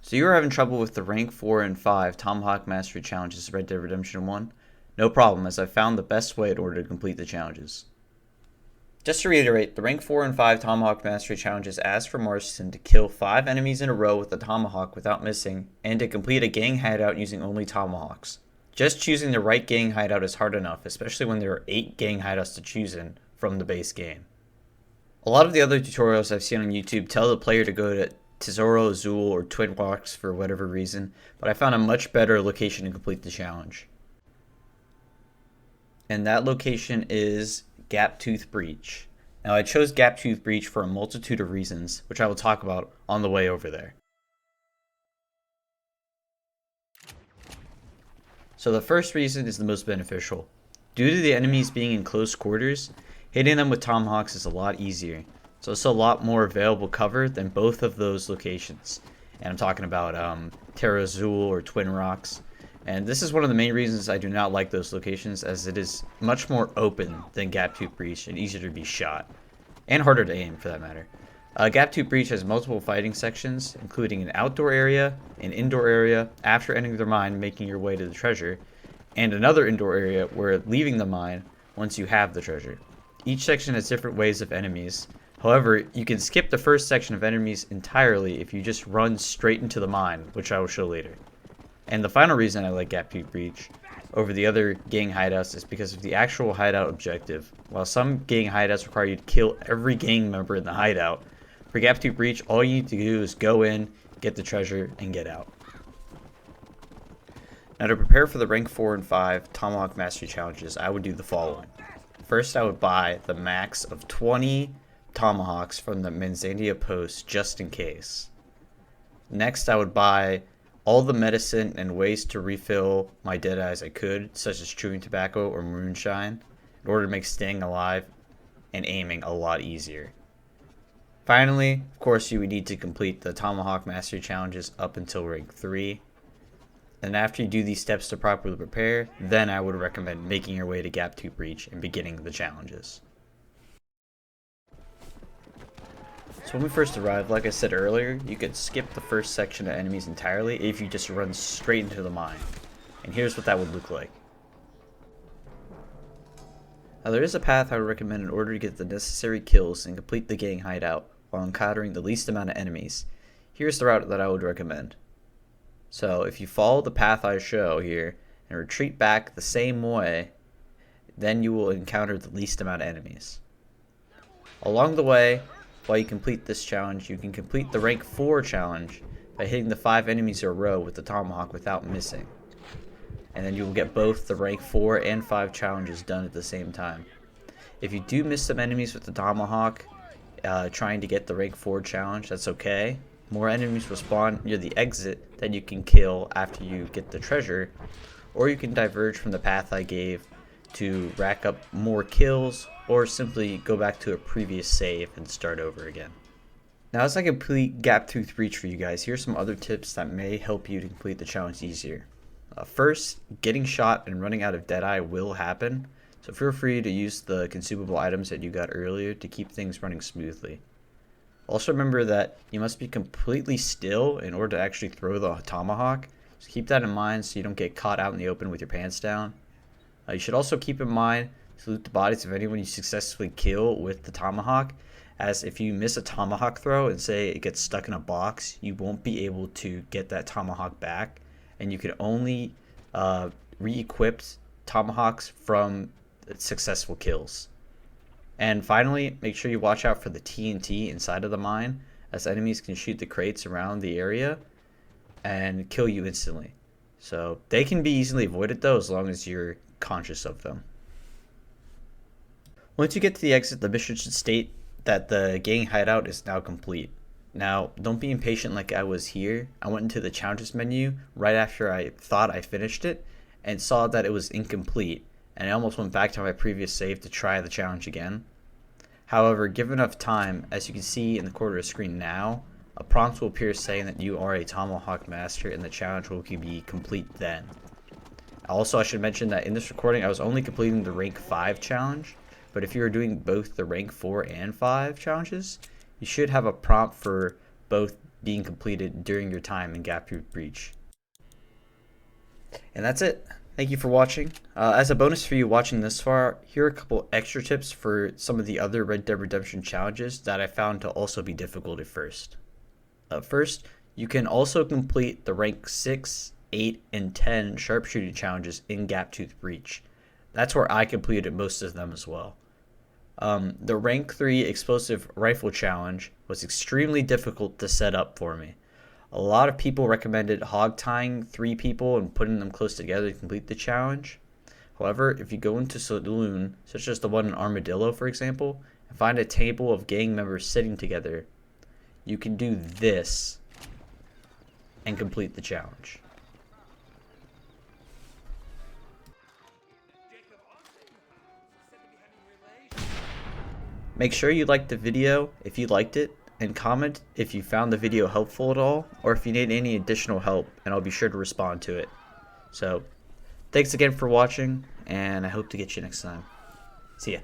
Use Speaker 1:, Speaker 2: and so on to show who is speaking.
Speaker 1: So you were having trouble with the rank 4 and 5 Tomahawk Mastery challenges in Red Dead Redemption 1? No problem, as I found the best way in order to complete the challenges. Just to reiterate, the rank 4 and 5 Tomahawk Mastery challenges ask for Marston to kill 5 enemies in a row with a Tomahawk without missing, and to complete a gang hideout using only Tomahawks. Just choosing the right gang hideout is hard enough, especially when there are 8 gang hideouts to choose in from the base game. A lot of the other tutorials I've seen on YouTube tell the player to go to Tesoro, Azul, or Twin Rocks for whatever reason, but I found a much better location to complete the challenge. And that location is Gaptooth Breach. Now I chose Gaptooth Breach for a multitude of reasons, which I will talk about on the way over there. So the first reason is the most beneficial. Due to the enemies being in close quarters, hitting them with Tomahawks is a lot easier. So it's a lot more available cover than both of those locations. And I'm talking about Terra Azul or Twin Rocks. And this is one of the main reasons I do not like those locations, as it is much more open than Gaptooth Breach and easier to be shot. And harder to aim, for that matter. Gaptooth Breach has multiple fighting sections, including an outdoor area, an indoor area after entering the mine making your way to the treasure, and another indoor area where leaving the mine once you have the treasure. Each section has different waves of enemies. However, you can skip the first section of enemies entirely if you just run straight into the mine, which I will show later. And the final reason I like Gaptooth Breach over the other gang hideouts is because of the actual hideout objective. While some gang hideouts require you to kill every gang member in the hideout, for Gaptooth Breach, all you need to do is go in, get the treasure, and get out. Now to prepare for the rank 4 and 5 Tomahawk Mastery challenges, I would do the following. First, I would buy the max of 20 Tomahawks from the Manzandia post just in case. Next, I would buy all the medicine and ways to refill my deadeyes I could, such as chewing tobacco or moonshine, in order to make staying alive and aiming a lot easier. Finally, of course, you would need to complete the Tomahawk Mastery challenges up until rank 3. And after you do these steps to properly prepare, then I would recommend making your way to Gaptooth Breach and beginning the challenges. So when we first arrived, like I said earlier, you could skip the first section of enemies entirely if you just run straight into the mine. And here's what that would look like. Now there is a path I would recommend in order to get the necessary kills and complete the gang hideout while encountering the least amount of enemies. Here's the route that I would recommend. So if you follow the path I show here and retreat back the same way, then you will encounter the least amount of enemies. Along the way, while you complete this challenge, you can complete the rank 4 challenge by hitting the 5 enemies in a row with the Tomahawk without missing. And then you will get both the rank 4 and 5 challenges done at the same time. If you do miss some enemies with the Tomahawk trying to get the rank 4 challenge, that's okay. More enemies will spawn near the exit that you can kill after you get the treasure, or you can diverge from the path I gave to rack up more kills, or simply go back to a previous save and start over again. Now as I complete Gaptooth Breach for you guys, here's some other tips that may help you to complete the challenge easier. First, getting shot and running out of Deadeye will happen, so feel free to use the consumable items that you got earlier to keep things running smoothly. Also remember that you must be completely still in order to actually throw the Tomahawk, so keep that in mind so you don't get caught out in the open with your pants down. You should also keep in mind to loot the bodies of anyone you successfully kill with the Tomahawk, as if you miss a Tomahawk throw and say it gets stuck in a box, you won't be able to get that Tomahawk back, and you can only re-equip Tomahawks from successful kills. And finally, make sure you watch out for the TNT inside of the mine, as enemies can shoot the crates around the area and kill you instantly. So they can be easily avoided though, as long as you're conscious of them. Once you get to the exit, the mission should state that the gang hideout is now complete. Now, don't be impatient like I was here. I went into the challenges menu right after I thought I finished it and saw that it was incomplete, and I almost went back to my previous save to try the challenge again. However, given enough time, as you can see in the corner of the screen now, a prompt will appear saying that you are a Tomahawk Master and the challenge will be complete then. Also, I should mention that in this recording I was only completing the rank 5 challenge, but if you are doing both the rank 4 and 5 challenges, you should have a prompt for both being completed during your time in Gaptooth Breach. And that's it. Thank you for watching. As a bonus for you watching this far, here are a couple extra tips for some of the other Red Dead Redemption challenges that I found to also be difficult at first. First, you can also complete the rank 6, 8, and 10 sharpshooting challenges in Gaptooth Breach. That's where I completed most of them as well. The rank 3 explosive rifle challenge was extremely difficult to set up for me. A lot of people recommended hog tying 3 people and putting them close together to complete the challenge. However, if you go into a saloon, such as the one in Armadillo for example, and find a table of gang members sitting together, you can do this and complete the challenge. Make sure you like the video if you liked it, and comment if you found the video helpful at all, or if you need any additional help, and I'll be sure to respond to it. So, thanks again for watching, and I hope to get you next time. See ya.